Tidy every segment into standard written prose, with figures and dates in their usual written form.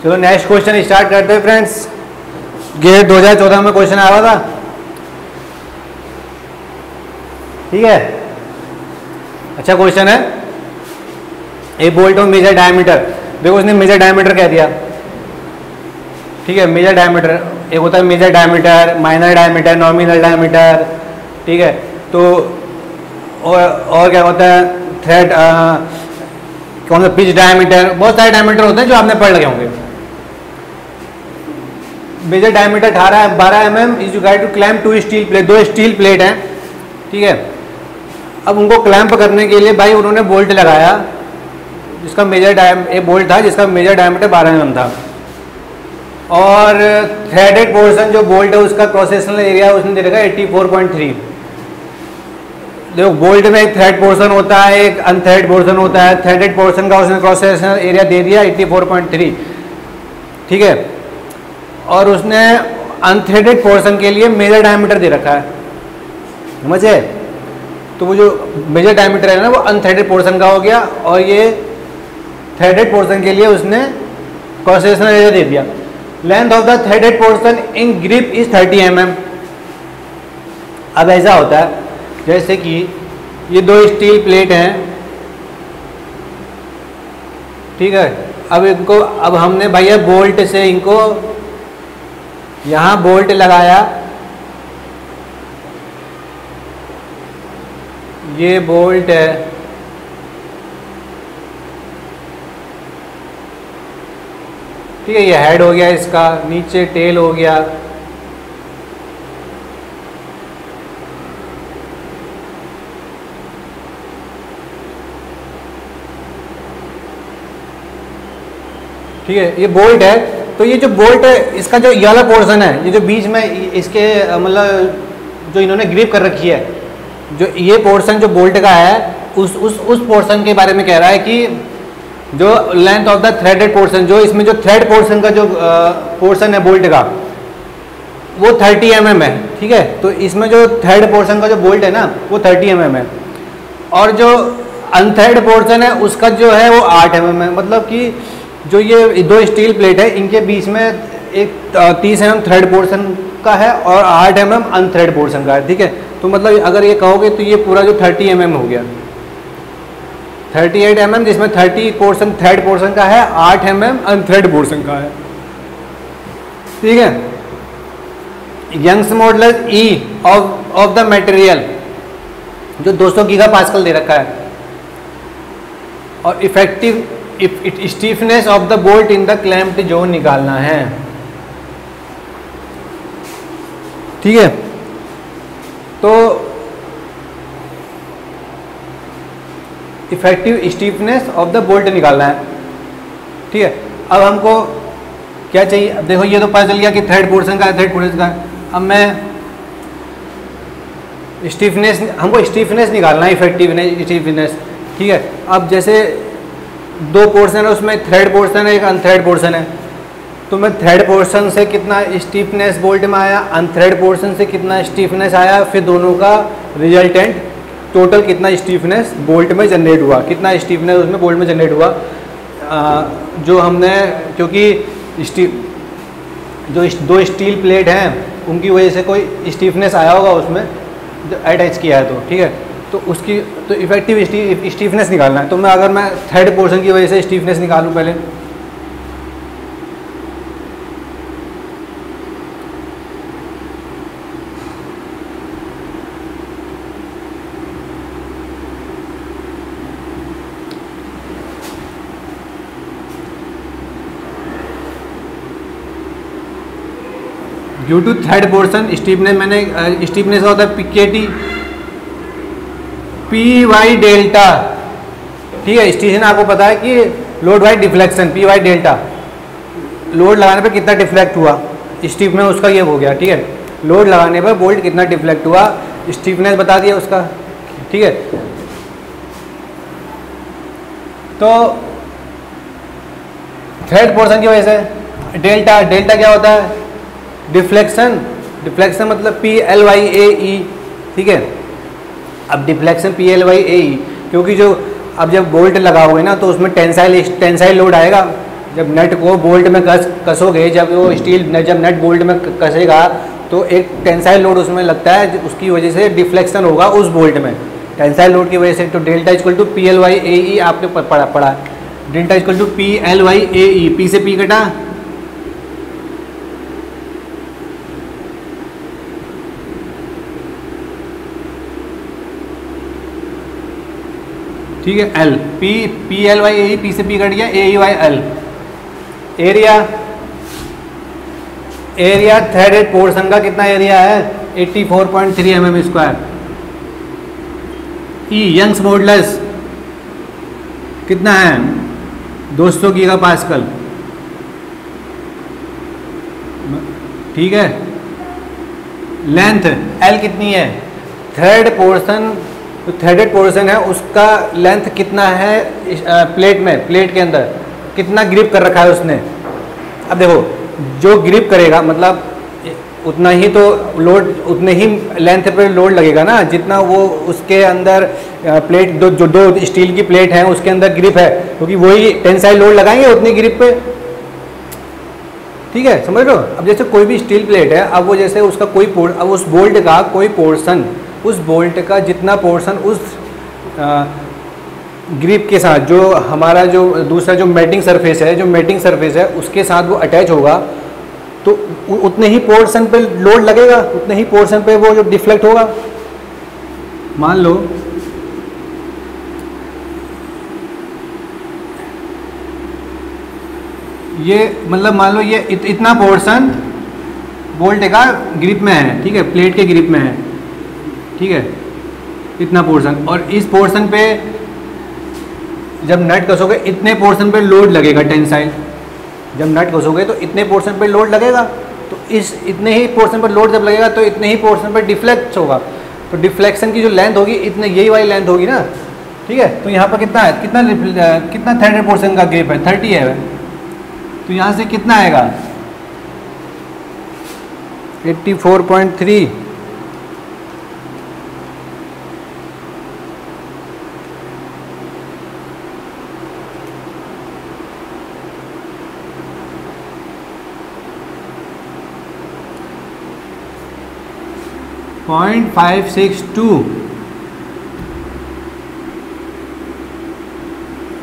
चलो next question start करते हैं फ्रेंड्स। ये 2014 में क्वेश्चन आया था, ठीक है। अच्छा क्वेश्चन है, a bolt of major diameter. देखो उसने मेजर डायमीटर कह दिया, ठीक है। मेजर डायमीटर एक होता है major diameter, minor diameter, nominal diameter, ठीक है। तो और क्या होता है, थ्रेड कौन सा, पिच डायमीटर, बहुत सारे डायमीटर होते हैं जो आपने पढ़ लगे होंगे। Major diameter 12 mm is used to clamp two steel plate. 2 steel plate हैं, ठीक है। अब उनको क्लैम्प करने के लिए भाई उन्होंने बोल्ट लगाया जिसका एक बोल्ट था जिसका मेजर डायमीटर 12 mm था, और थ्रेडेड पोर्शन जो बोल्ट है उसका क्रॉस सेक्शनल एरिया उसने दे रखा है 84.3। देखो बोल्ट में एक थ्रेड पोर्शन होता है, एक अनथ्रेड पोर्शन होता है। थ्रेडेड पोर्शन का उसने क्रॉस सेक्शनल एरिया दे दिया 84.3, ठीक है। और उसने अनथ्रेडेड पोर्शन के लिए मेजर डायमीटर दे रखा है, समझे। तो वो जो मेजर डायमीटर है ना वो अनथ्रेडेड पोर्शन का हो गया, और ये थ्रेडेड पोर्शन के लिए उसने क्रॉस सेक्शनल एरिया दे दिया। Length of the threaded portion in grip is 30 mm। अब ऐसा होता है जैसे कि ये 2 स्टील प्लेट हैं, ठीक है। अब हमने भैया बोल्ट से इनको यहाँ बोल्ट लगाया, ये बोल्ट है, ठीक है। ये हेड हो गया इसका, नीचे टेल हो गया, ठीक है। ये बोल्ट है, तो ये जो बोल्ट है इसका जो ये वाला पोर्शन है, ये जो बीच में इसके मतलब जो इन्होंने ग्रिप कर रखी है, जो ये पोर्शन जो बोल्ट का है उस पोर्शन के बारे में कह रहा है कि जो length of the threaded portion, जो इसमें जो थ्रेड पोर्शन का जो पोर्शन है बोल्ट का वो 30 mm है, ठीक है। तो इसमें जो थ्रेड पोर्शन का जो बोल्ट है ना वो 30 mm है, और जो अनथ्रेड पोर्शन है उसका जो है वो 8 mm है। मतलब कि जो ये 2 स्टील प्लेट है इनके बीच में एक 30 mm थ्रेड पोर्शन का है और 8 mm अनथ्रेड पोर्शन का है, ठीक है। तो मतलब अगर ये कहोगे तो ये पूरा जो 30 mm हो गया, 38 mm, जिसमें 30 पोर्शन थ्रेड पोर्शन का है, 8 mm अनथ्रेड पोर्शन का है, ठीक है। Young's modulus E of the material जो 200 गीगापास्कल दे रखा है, और effective stiffness of the bolt in the clamped zone निकालना है, ठीक है। तो effective stiffness of the bolt निकालना है, ठीक है। अब हमको क्या चाहिए, अब देखो ये तो पता चल गया कि थ्रेड पोर्शन का है, थ्रेड पोर्शन का है। अब मैं स्टीफनेस, हमको स्टीफनेस निकालना है, इफेक्टिव स्टीफनेस, ठीक है। अब जैसे 2 पोर्शन है, उसमें थ्रेड पोर्शन है, एक अनथ्रेड पोर्शन है। तो मैं थ्रेड पोर्शन से कितना स्टीफनेस बोल्ट में आया, अनथ्रेड पोर्शन से कितना स्टीफनेस आया, फिर दोनों का रिजल्टेंट टोटल कितना स्टीफनेस बोल्ट में जनरेट हुआ, कितना स्टीफनेस उसमें बोल्ट में जनरेट हुआ। जो हमने, क्योंकि जो 2 स्टील प्लेट हैं उनकी वजह से कोई स्टीफनेस आया होगा उसमें जो अटैच किया है, तो ठीक है। तो उसकी तो इफेक्टिव स्टीफनेस निकालना है। तो अगर मैं थ्रेड पोर्शन की वजह से स्टीफनेस निकालूं पहले, due to thread portion stiffness, मैंने स्टीफनेस होता है PKT PY डेल्टा, ठीक है। स्टेशन आपको पता है कि load by deflection, PY delta, load लगाने पर कितना डिफ्लेक्ट हुआ, स्टीफनेस उसका ये हो गया, ठीक है। लोड लगाने पर बोल्ट कितना डिफ्लेक्ट हुआ, स्टीफनेस बता दिया उसका, ठीक है। तो थ्रेड पोर्शन की वजह से डेल्टा, डेल्टा क्या होता है, डिफ्लेक्शन, डिफ्लेक्शन मतलब PLYAE, ठीक है। अब डिफ्लेक्शन PLYAE, क्योंकि जो अब जब बोल्ट लगाओगे ना तो उसमें टेंसाइल लोड आएगा, जब नट को बोल्ट में कसोगे, जब वो स्टील जब नट बोल्ट में कसेगा तो एक टेंसाइल लोड उसमें लगता है, उसकी वजह से डिफ्लेक्शन होगा उस बोल्ट में, टेंसाइल लोड की वजह से। तो delta equal to P L Y A E आपने पढ़ा delta equal to P L Y A E, P से पी कटा, ठीक है, L P L Y A E, P से पी कट गया, A E Y L. Area threaded portion का कितना एरिया है, 84.3 mm square. E Young's modulus कितना है, 200 गीगापास्कल, ठीक है। लेंथ एल कितनी है, थ्रेडेड पोर्शन है उसका लेंथ कितना है, प्लेट में, प्लेट के अंदर कितना ग्रिप कर रखा है उसने। अब देखो जो ग्रिप करेगा मतलब उतना ही तो लोड, उतने ही लेंथ पे लोड लगेगा ना जितना वो उसके अंदर प्लेट जो दो स्टील की प्लेट है उसके अंदर ग्रिप है, क्योंकि वही टेंसाइल लोड लगाएंगे उतनी ग्रिप पे, ठीक है, समझ लो। अब जैसे कोई भी स्टील प्लेट है, अब वो जैसे उसका अब उस बोल्ट का कोई पोर्शन, उस बोल्ट का जितना पोर्शन उस ग्रिप के साथ, जो हमारा जो दूसरा जो मेटिंग सरफेस है उसके साथ वो अटैच होगा, तो उतने ही पोर्शन पे लोड लगेगा, उतने ही पोर्शन पे वो जो डिफ्लेक्ट होगा। मान लो ये मतलब मान लो ये इतना पोर्शन बोल्ट का ग्रिप में है, ठीक है, प्लेट के ग्रिप में है, ठीक है, इतना पोर्शन, और इस पोर्शन पे जब नट कसोगे इतने पोर्शन पे लोड लगेगा टेंसाइल, जब नट कसोगे तो इतने पोर्शन पे लोड लगेगा, तो इस इतने ही पोर्शन पर लोड जब लगेगा तो इतने ही पोर्शन पर डिफ्लेक्ट होगा, तो डिफ्लेक्शन की जो लेंथ होगी इतने, यही वाली लेंथ होगी ना, ठीक है। तो यहाँ पर कितना है, कितना थ्रेडेड पोर्शन का ग्रिप है, 30 है, तो यहाँ से कितना आएगा 84.3, .562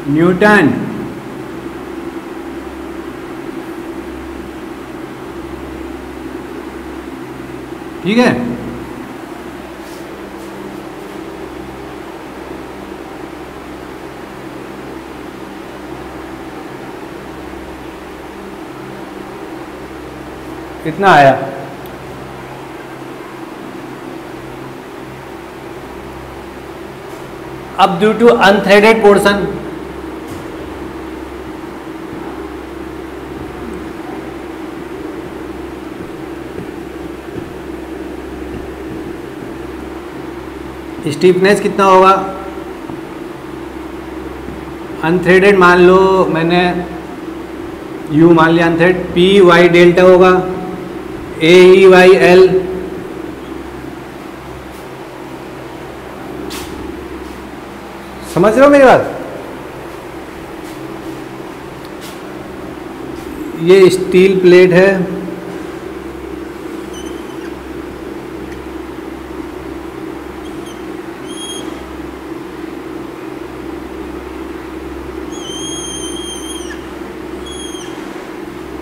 न्यूटन, ठीक है। इतना आया। अब ड्यू टू अनथ्रेडेड पोर्शन, स्टीफनेस कितना होगा, अनथ्रेडेड मान लो, मैंने यू मान लिया अनथ्रेड, पी वाई डेल्टा होगा, ए ई वाई एल, समझ रहे हो मेरी बात। ये स्टील प्लेट है,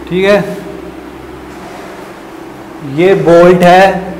ठीक है, ये बोल्ट है,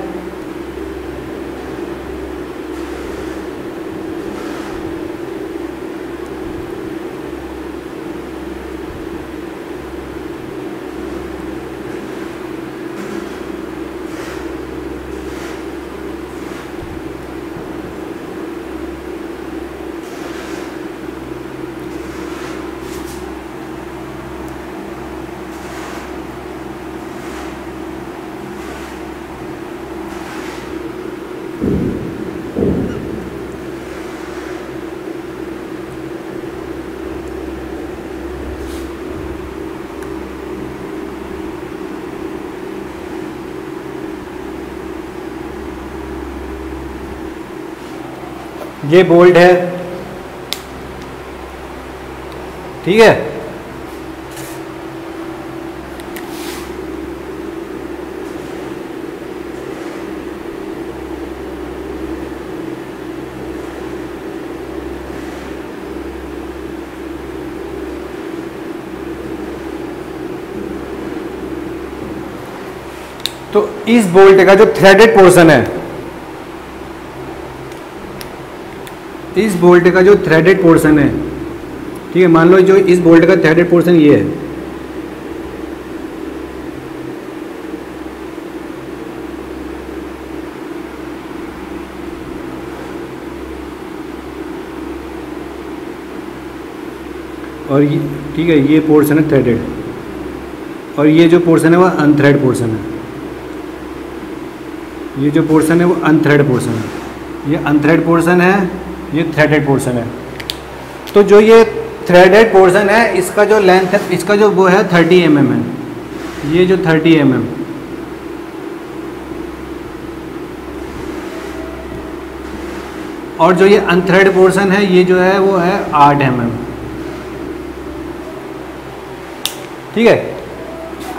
ये बोल्ट है, ठीक है। तो इस बोल्ट का जो थ्रेडेड पोर्शन है, इस बोल्ट का जो थ्रेडेड पोर्शन है, ठीक है, मान लो जो इस बोल्ट का थ्रेडेड पोर्शन ये है, और ये, ठीक है, ये पोर्शन है थ्रेडेड, और ये जो पोर्शन है वो अनथ्रेड पोर्शन है। ये जो पोर्शन है वो अनथ्रेड पोर्शन है, ये अनथ्रेड पोर्शन है, ये थ्रेडेड पोर्शन है। तो जो ये थ्रेडेड पोर्शन है, इसका जो लेंथ है, इसका जो वो है 30 mm है, ये जो 30 mm, और जो ये अनथ्रेड पोर्शन है, ये जो है वो है 8 mm। ठीक है,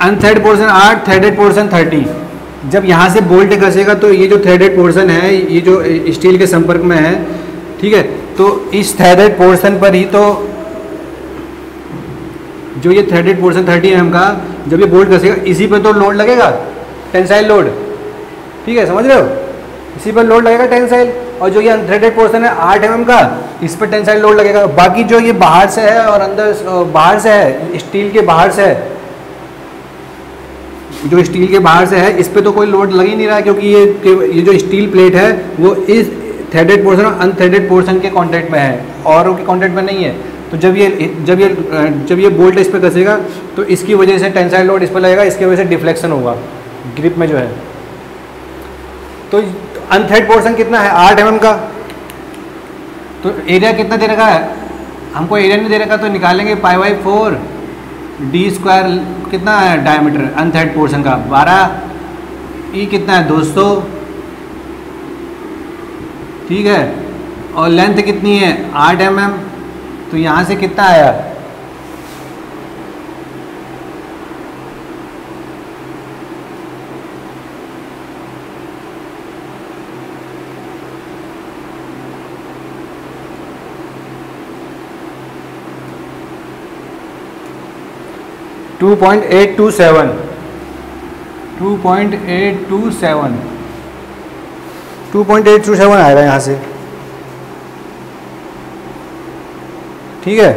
अनथ्रेड पोर्शन 8, थ्रेडेड पोर्शन 30। जब यहाँ से बोल्ट कसेगा तो ये जो थ्रेडेड पोर्शन है, ये जो स्टील के संपर्क में है, ठीक है, तो इस थ्रेडेड पोर्शन पर ही, तो जो ये थ्रेडेड पोर्शन 30 mm का, जब ये बोल्ट कसेगा इसी पर तो लोड लगेगा, टेंसाइल लोड। ठीक है, समझ रहे हो, इसी पर लोड लगेगा टेंसाइल। और जो ये अनथ्रेडेड पोर्शन है 8 mm का, इस पर टेंसाइल लोड लगेगा। बाकी जो ये बाहर से है और अंदर बाहर से है, स्टील के बाहर से है, जो स्टील के बाहर से है, इस पे तो कोई लोड लग ही नहीं रहा है, क्योंकि ये जो स्टील प्लेट है वो इस थ्रेडेड पोर्शन और अनथ्रेडेड पोर्शन के कांटेक्ट में है, और के कांटेक्ट में नहीं है। तो जब ये बोल्ट इस पर कसेगा तो इसकी वजह से टेंसाइल लोड इस पर लगेगा, इसकी वजह से डिफ्लेक्शन होगा ग्रिप में जो है। तो अनथ्रेड पोर्शन कितना है, 8 mm का। तो एरिया कितना दे रखा है, हमको एरिया नहीं दे रखा, तो निकालेंगे π/4 d² कितना है डायमीटर अनथ्रेड पोर्शन का 12, ई कितना है 200, ठीक है, और लेंथ कितनी है 8 mm। तो यहाँ से कितना आया, टू 2.827 आएगा यहाँ से। ठीक है,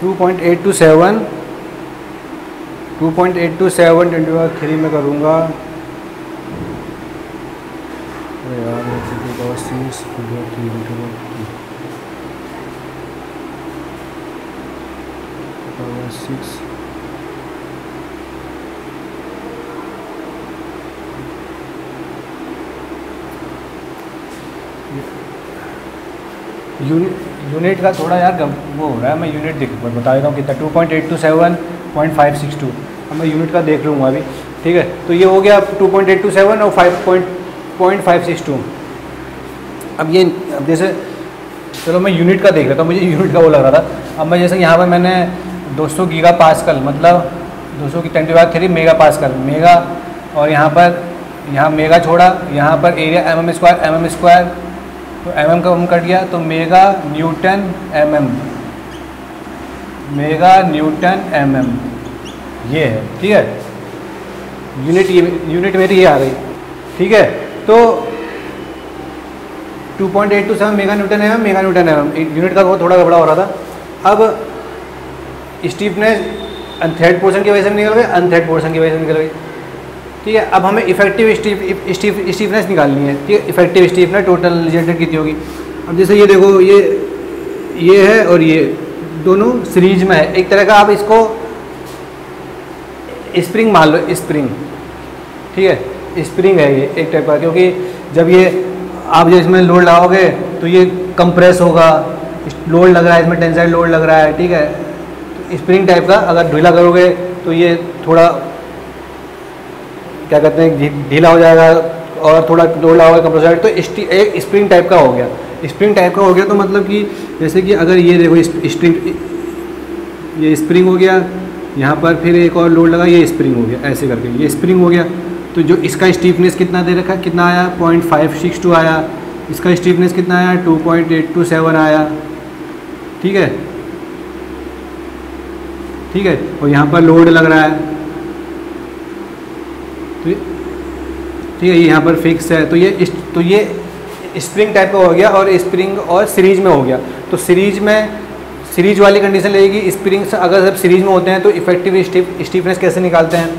टू 2.827 3 में करूँगा। अरे यार, 6 यूनिट का थोड़ा यार वो हो रहा है, मैं यूनिट बता देता हूँ कितना, 2.827.562। अब मैं यूनिट का देख लूँगा अभी। ठीक है, तो ये हो गया 2.827 और 5.562। अब जैसे चलो मैं यूनिट का देख लेता हूँ, मुझे यूनिट का वो लग रहा था। अब मैं जैसे यहाँ पर मैंने 200 गीगा पास्कल, मतलब 200 की 10⁻³ मेगा पास्कल, मेगा, और यहाँ मेगा छोड़ा, यहाँ पर एरिया mm², तो mm का हम कट गया, तो मेगा न्यूटन mm ये है। ठीक है, यूनिट मेरी ये आ गई। ठीक है, तो 2.827 मेगा न्यूटन mm, यूनिट का वो थोड़ा गड़बड़ा हो रहा था। अब स्टीफनेस अनथ्रेड पोर्शन की वजह से निकल गई, अनथ्रेड पोर्शन की वजह से निकल गई। ठीक है, अब हमें इफेक्टिव स्टीफनेस निकालनी है। ठीक है, इफेक्टिव स्टीफनेस टोटल जनरेट कितनी होगी। अब जैसे ये देखो, ये है और ये दोनों सीरीज में है, एक तरह का आप इसको स्प्रिंग मान लो, स्प्रिंग। ठीक है, स्प्रिंग है ये एक टाइप का, क्योंकि जब आप इसमें लोड लगाओगे तो ये कंप्रेस होगा, लोड लग रहा है इसमें, टेंसाइल लोड लग रहा है। ठीक है, तो स्प्रिंग टाइप का। अगर ढीला करोगे तो ये थोड़ा क्या कहते हैं, ढीला हो जाएगा, और थोड़ा लोड लगाओगे कंप्रेसर, तो एक स्प्रिंग टाइप का हो गया। स्प्रिंग टाइप का हो गया तो मतलब कि जैसे कि अगर ये देखो ये स्प्रिंग हो गया, यहाँ पर फिर एक और लोड लगा, ये स्प्रिंग हो गया, ऐसे करके ये स्प्रिंग हो गया। तो जो इसका स्टीफनेस कितना दे रखा है, कितना आया 0.562 आया, इसका स्टीफनेस कितना आया 2.827 आया। ठीक है, ठीक है, और यहाँ पर लोड लग रहा है, तो ठीक है, ये यहाँ पर फिक्स है। तो ये स्प्रिंग टाइप का हो गया, और स्प्रिंग और सीरीज में हो गया। तो सीरीज वाली कंडीशन लगेगी। स्प्रिंग अगर सब सीरीज में होते हैं तो इफेक्टिव स्टीफनेस कैसे निकालते हैं,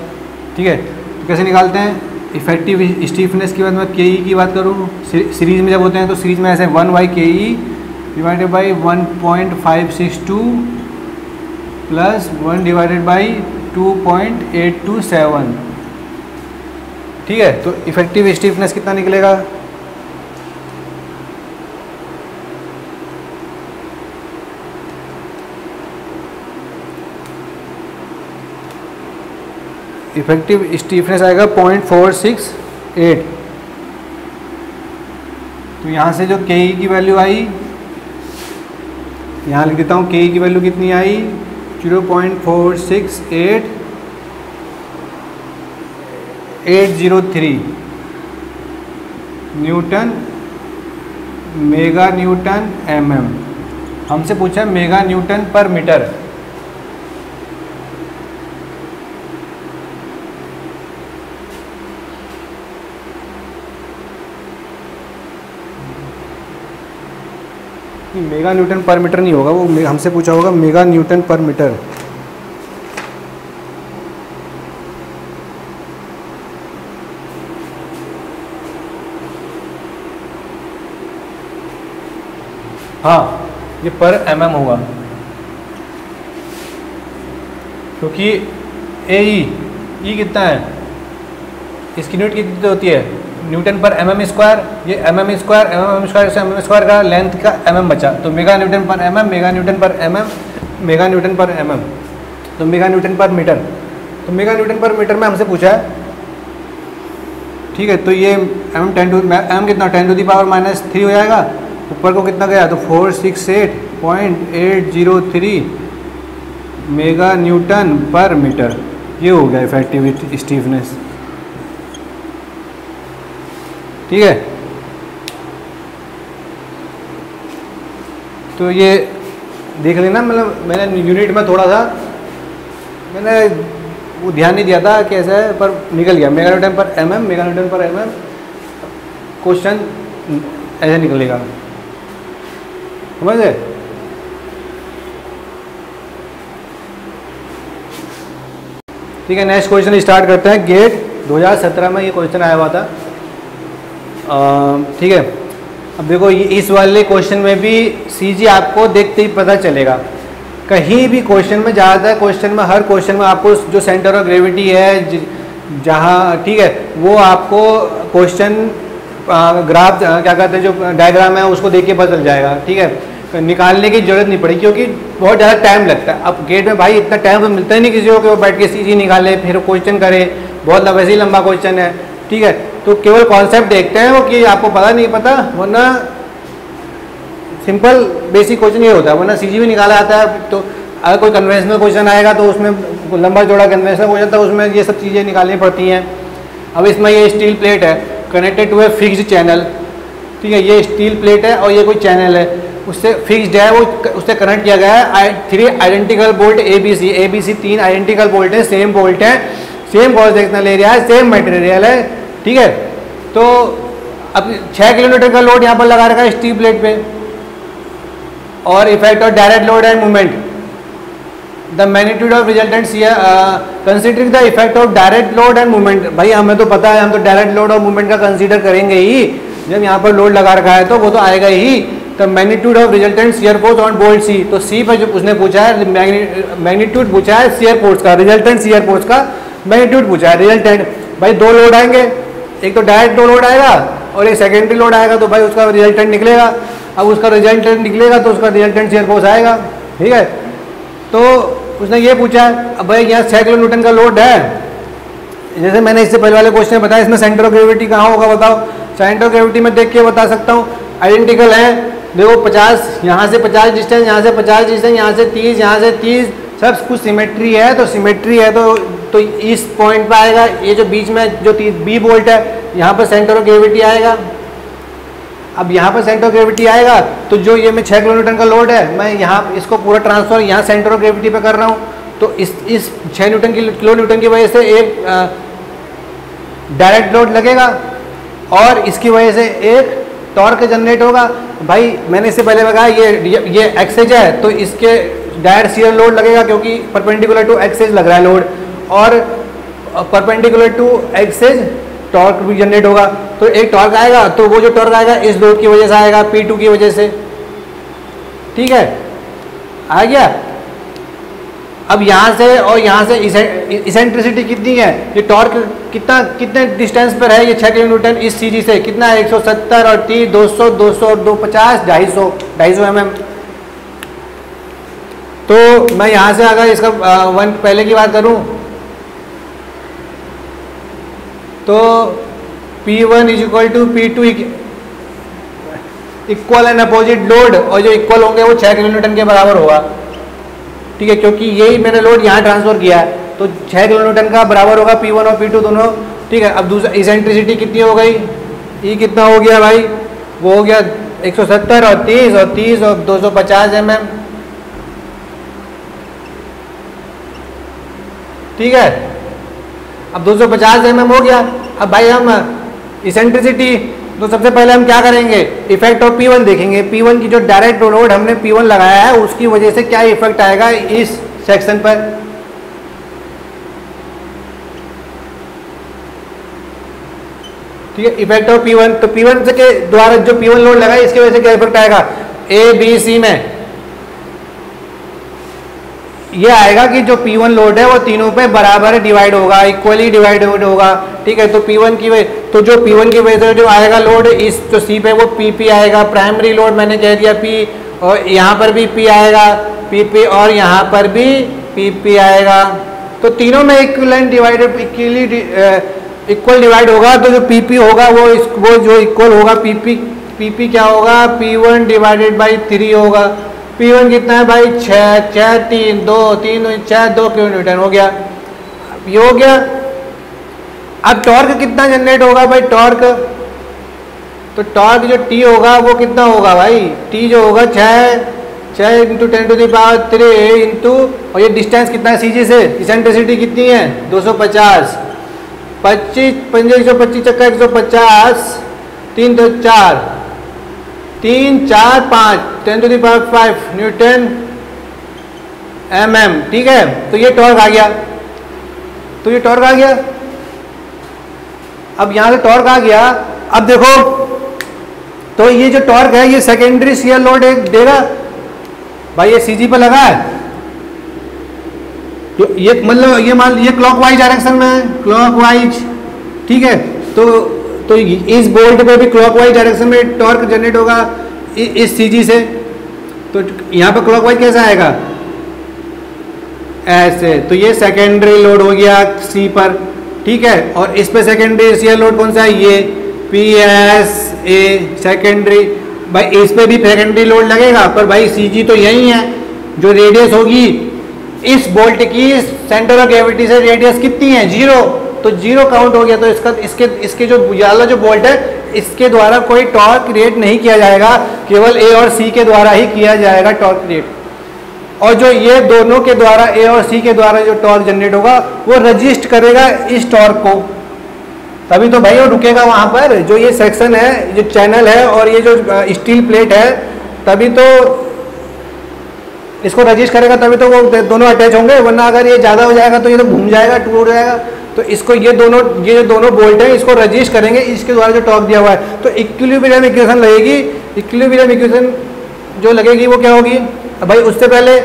ठीक है, तो कैसे निकालते हैं इफेक्टिव स्टीफनेस की बात मैं के की बात करूँ, सीरीज में जब होते हैं तो सीरीज में ऐसे 1/ke divided by 1.562 plus 1 divided by 2.827। ठीक है, तो इफेक्टिव स्टीफनेस कितना निकलेगा, इफेक्टिव स्टीफनेस आएगा 0.468। तो यहाँ से जो के की वैल्यू आई, यहाँ लिख देता हूँ, के की वैल्यू कितनी आई 0.468803 न्यूटन मेगा न्यूटन mm। हमसे पूछा मेगा न्यूटन पर मीटर। मेगा न्यूटन पर मीटर नहीं होगा वो, हमसे पूछा होगा मेगा न्यूटन पर मीटर। हाँ, ये पर mm होगा, क्योंकि ई कितना है, इसकी यूनिट कितनी होती है न्यूटन पर mm स्क्वायर। ये mm स्क्वायर से mm स्क्वायर का लेंथ का mm बचा, तो मेगा न्यूटन पर mm, मेगा न्यूटन पर mm, मेगा न्यूटन पर mm, तो मेगा न्यूटन पर मीटर। तो मेगा न्यूटन पर मीटर में हमसे पूछा है, ठीक है, तो ये m कितना 10⁻³ हो जाएगा, ऊपर को कितना गया तो 468.803 मेगा न्यूटन पर मीटर। ये हो गया इफेक्टिव स्टीफनेस। ठीक है, तो ये देख लेना, मतलब मैंने यूनिट में थोड़ा सा मैंने वो ध्यान नहीं दिया था कैसा है, पर निकल गया मेगा न्यूटन पर mm, मेगा न्यूटन पर mm क्वेश्चन ऐसे निकलेगा, समझे। ठीक है, नेक्स्ट क्वेश्चन स्टार्ट करते हैं। गेट 2017 में ये क्वेश्चन आया हुआ था। ठीक है, अब देखो इस वाले क्वेश्चन में भी सीजी आपको देखते ही पता चलेगा। कहीं भी क्वेश्चन में, ज़्यादातर क्वेश्चन में, हर क्वेश्चन में आपको जो सेंटर ऑफ ग्रेविटी है जहाँ, ठीक है, वो आपको क्वेश्चन ग्राफ क्या कहते हैं, जो डायग्राम है उसको देख के पता चल जाएगा। ठीक है, निकालने की जरूरत नहीं पड़ेगी, क्योंकि बहुत ज़्यादा टाइम लगता है। अब गेट में भाई इतना टाइम तो मिलता ही नहीं किसी को कि वो बैठ के सीजी निकाले फिर क्वेश्चन करे, बहुत वैसे ही लंबा क्वेश्चन है। ठीक है, तो केवल कॉन्सेप्ट देखते हैं वो कि आपको पता नहीं पता, वरना सिंपल बेसिक क्वेश्चन ये होता है, वरना सीजी भी निकाला जाता है। तो अगर कोई कन्वेंशनल क्वेश्चन आएगा तो उसमें लंबा जोड़ा कन्वेंशनल क्वेश्चन था, उसमें ये सब चीज़ें निकालनी पड़ती हैं। अब इसमें ये स्टील प्लेट है connected to a fixed channel. ठीक है, ये स्टील प्लेट है और ये कोई चैनल है, उससे फिक्स्ड है, वो उससे कनेक्ट किया गया है 3 identical bolt ABC 3 identical bolt है, सेम बोल्ट है, सेम क्रॉस सेक्शनल एरिया है, सेम मटेरियल है। ठीक है, तो अब 6 किलोमीटर का लोड यहाँ पर लगा रखा है स्टील प्लेट पे, और effect of direct load and movement, the magnitude of resultant considering the effect of direct load and movement. भाई हमें तो पता है, हम तो डायरेक्ट लोड और मूवमेंट का कंसीडर करेंगे ही, जब यहाँ पर लोड लगा रखा है तो वो तो आएगा ही। The magnitude of resultant shear force on bolt C, तो सी पर जो उसने पूछा है मैग्नीट्यूड पूछा है शियर फोर्स का, रिजल्टेंट शियर फोर्स का मैग्नीट्यूड पूछा है। रिजल्टेंट भाई 2 लोड आएंगे, एक तो डायरेक्ट लोड आएगा और एक सेकेंडरी लोड आएगा, तो भाई उसका रिजल्टेंट निकलेगा। अब उसका रिजल्टेंट निकलेगा तो उसका रिजल्टेंट शियर फोर्स आएगा। ठीक है, तो उसने ये पूछा है, अब भाई यहाँ 6 किलो न्यूटन का लोड है, जैसे मैंने इससे पहले वाले क्वेश्चन में बताया, इसमें सेंटर ऑफ ग्रेविटी कहाँ होगा बताओ। सेंटर ऑफ ग्रेविटी में देख के बता सकता हूँ, आइडेंटिकल है। देखो 50, यहाँ से 50 डिस्टेंस, यहाँ से 50 डिस्टेंस, यहाँ से 30, यहाँ से 30, सब कुछ सिमेट्री है, तो सिमेट्री है तो इस पॉइंट पे आएगा। ये जो बीच में जो बी बोल्ट है, यहाँ पर सेंटर ऑफ ग्रेविटी आएगा। अब यहाँ पर सेंटर ऑफ ग्रेविटी आएगा तो जो ये मैं 6 किलोन्यूटन का लोड है, मैं यहाँ इसको पूरा ट्रांसफर यहाँ सेंटर ऑफ ग्रेविटी पे कर रहा हूँ। तो इस 6 किलोन्यूटन की वजह से एक डायरेक्ट लोड लगेगा और इसकी वजह से एक टॉर्क जनरेट होगा। भाई मैंने इससे पहले बताया ये एक्सेज है, तो इसके डायरेक्ट शियर लोड लगेगा क्योंकि परपेंडिकुलर टू एक्सेज लग रहा है लोड, और परपेंडिकुलर टू एक्सेज टॉर्क भी जनरेट होगा। तो एक टॉर्क आएगा, तो वो जो टॉर्क आएगा इस लोड की वजह से आएगा, P2 की वजह से। ठीक है, आ गया। अब यहाँ से और यहाँ से इसेंट्रिसिटी कितनी है, ये टॉर्क कितने डिस्टेंस पर है, ये 6 किलोन्यूटन इस सीजी से कितना है, 170 और 30, 200, 200 और 250, 250 mm। तो मैं यहाँ से अगर इसका पहले की बात करूँ तो P1 is equal to P2 equal and opposite load, और जो इक्वल होंगे वो 6 किलोन्यूटन के बराबर होगा। ठीक है, क्योंकि यही मैंने लोड यहाँ ट्रांसफर किया है, तो 6 किलोन्यूटन का बराबर होगा P1 और P2 दोनों। ठीक है, अब दूसरा इसेंट्रिसिटी कितनी हो गई, E कितना हो गया भाई, वो हो गया 170 और 30 और 250 mm। ठीक है, अब 250 mm हो गया। अब भाई हम इसेंट्रिसिटी, तो सबसे पहले हम क्या करेंगे, इफेक्ट ऑफ P1 देखेंगे। P1 की जो डायरेक्ट लोड हमने P1 लगाया है उसकी वजह से क्या इफेक्ट आएगा इस सेक्शन पर। ठीक है, इफेक्ट ऑफ P1, तो P1 के द्वारा जो P1 लोड लगा है इसकी वजह से क्या इफेक्ट आएगा, A B C में ये आएगा कि जो P1 लोड है वो तीनों पे बराबर डिवाइड होगा, इक्वली डिवाइड होगा। ठीक है, तो P1 की वजह, तो जो P1 की वजह से जो आएगा लोड इस जो C पे वो PP आएगा, प्राइमरी लोड मैंने कह दिया P, और यहाँ पर भी P आएगा PP, और यहाँ पर भी PP आएगा। तो तीनों में इक्वल डिवाइड होगा, तो जो PP होगा वो जो इक्वल होगा PP क्या होगा, P1 डिवाइडेड बाई 3 होगा। P1 कितना है भाई, 6 3 2 3 6 2 किलोन्यूटन हो गया, ये हो गया। अब टॉर्क कितना जनरेट होगा भाई, टॉर्क, तो टॉर्क जो T होगा वो कितना होगा भाई, T जो होगा 6 into 10 to the power 3 into, और ये डिस्टेंस कितना है CG से, इसेंट्रिसिटी कितनी है 250, 25 125 चक्का 150, 3 तो 4 3 4 5 10 to the power 5 newton mm। ठीक है, तो ये टॉर्क आ गया, तो ये टॉर्क आ गया। अब यहाँ से टॉर्क आ गया, अब देखो तो ये जो टॉर्क है ये सेकेंडरी शियर लोड एक देगा भाई, ये CG पर लगा है, तो ये मतलब ये मान ये क्लॉकवाइज डायरेक्शन में है, क्लॉकवाइज। ठीक है, तो इस बोल्ट पे भी क्लॉकवाइज डायरेक्शन में टॉर्क जनरेट होगा इस CG से। तो यहाँ पर क्लॉकवाइज कैसे आएगा, ऐसे, तो ये सेकेंडरी लोड हो गया C पर। ठीक है, और इस पे सेकेंडरी शियर लोड कौन सा है, ये PSA सेकेंडरी। भाई इस पे भी सेकेंडरी लोड लगेगा, पर भाई CG तो यही है, जो रेडियस होगी इस बोल्ट की सेंटर ऑफ ग्रेविटी से रेडियस कितनी है, 0, तो 0 काउंट हो गया। तो इसके जो वाला जो बोल्ट है इसके द्वारा कोई टॉर्क क्रिएट नहीं किया जाएगा, केवल A और C के द्वारा ही किया जाएगा टॉर्क क्रिएट। और जो ये दोनों के द्वारा A और C के द्वारा जो टॉर्क जनरेट होगा वो रजिस्ट करेगा इस टॉर्क को, तभी तो भाई वो रुकेगा वहाँ पर। जो ये सेक्शन है, जो चैनल है और ये जो स्टील प्लेट है, तभी तो इसको रजिस्ट करेगा, तभी तो वो दोनों अटैच होंगे, वरना अगर ये ज़्यादा हो जाएगा तो ये तो घूम जाएगा, टूट जाएगा। तो इसको ये जो दोनों बोल्ट हैं इसको रजिस्ट करेंगे इसके द्वारा जो टॉर्क दिया हुआ है। तो इक्विलिब्रियम इक्वेशन लगेगी, इक्विलिब्रियम इक्वेशन जो लगेगी वो क्या होगी, अब भाई उससे पहले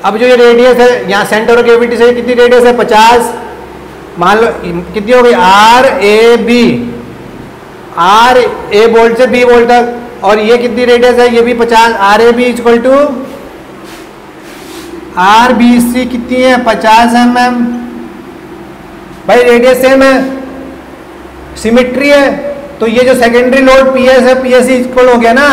अब जो ये रेडियस है यहाँ सेंटर ऑफ ग्रेविटी से कितनी रेडियस है, 50, मान लो कितनी हो गई, RAB, A बोल्ट से B बोल्ट तक, और ये कितनी रेडियस है, ये भी 50, RAB इक्वल टू RBC कितनी है, 50 mm। भाई रेडियस सेम है, सिमेट्री है, तो ये जो सेकेंडरी लोड PS है, PSC इक्वल हो गया ना,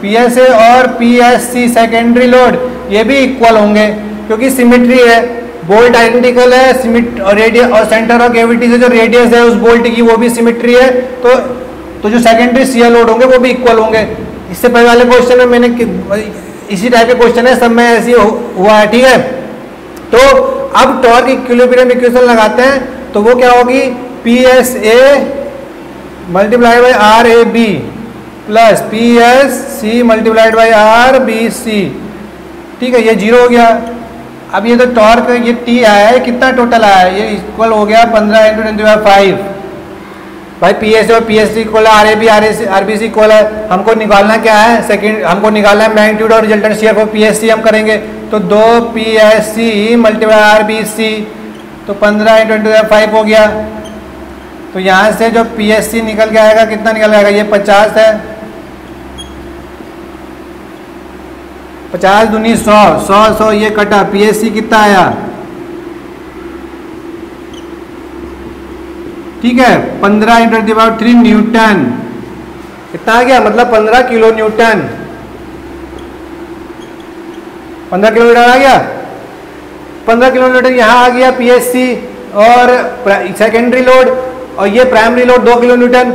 PSA और PSC सेकेंडरी लोड ये भी इक्वल होंगे। क्योंकि सिमेट्री है, बोल्ट आइडेंटिकल है, सिमेट और रेडियस और सेंटर ऑफ ग्रेविटी से जो रेडियस है उस बोल्ट की वो भी सिमेट्री है, तो जो सेकेंडरी शियर लोड होंगे वो भी इक्वल होंगे। इससे पहले वाले क्वेश्चन में मैंने इसी टाइप के क्वेश्चन है, सब में ऐसे हुआ है, ठीक है। तो अब टॉर्क इक्विलिब्रियम इक्वेशन लगाते हैं, तो वो क्या होगी, P S A multiplied by R A B plus P S C multiplied by R B C, ठीक है, ये 0 हो गया। अब ये तो टॉर्क ये टी आया है, कितना टोटल आया है, ये इक्वल हो गया 15 × 10⁵ भाई पी एस और पी एस सी इक्वल है, R A B R B C equal है। हमको निकालना क्या है, सेकंड हमको निकालना है मैग्नीट्यूड और resultant shear for P S C हम करेंगे, तो 2 P S C multiply R B C, तो 15 × 10⁵ हो गया। तो यहाँ से जो पी एस सी निकल के आएगा, कितना निकल आएगा, ये 50 है, 50 दूनी 100, 100 100 ये कटा, पी एस सी कितना आया, ठीक है, 15 × 10⁻³ न्यूटन, कितना आ गया, मतलब 15 किलो न्यूटन, 15 किलो न्यूटन आ गया, 15 किलो न्यूटन यहाँ आ गया पी एस सी और सेकेंडरी लोड, और ये प्राइमरी लोड 2 किलो न्यूटन।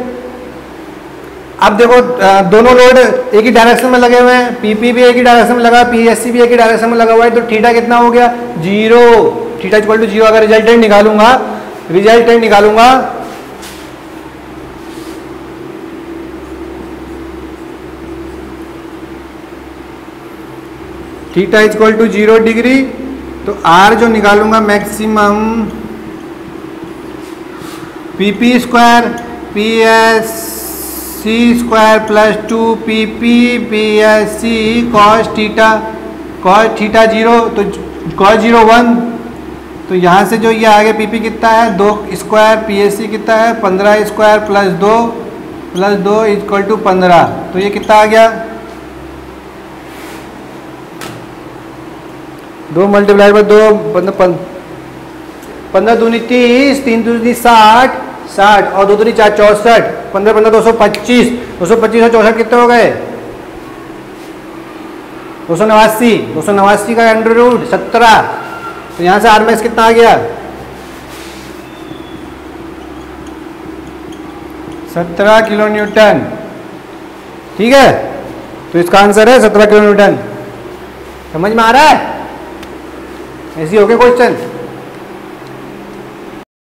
अब देखो दोनों लोड एक ही डायरेक्शन में लगे हुए हैं, पीपी भी एक ही डायरेक्शन में लगा, पीएससी भी एक ही डायरेक्शन में लगा हुआ है, तो थीटा कितना हो गया, 0, थीटा इक्वल टू 0। अगर रिजल्टेंट निकालूंगा थीटा इक्वल टू 0 डिग्री, तो आर जो निकालूंगा maximum P P square P S C square plus 2 P P P S C cos theta 0, तो कॉस 0 1, तो यहाँ से जो ये आगे पीपी कितना है 2 स्क्वायर, पी एस सी कितना है 15 स्क्वायर प्लस 2 इक्वल टू 15, तो ये कितना आ गया 2 मल्टीप्लाइड बाई 2, 15 दूनी 30, 3 दूनी 60 और 2 दूनी 4 64, 15 15 225, 225 और 64 कितने हो गए 289 का अंडर रूट 17, तो यहाँ से आरएमएस कितना आ गया 17 किलो न्यूटन, ठीक है। तो इसका आंसर है 17 किलो न्यूटन। समझ में आ रहा है, ऐसी हो गया क्वेश्चन।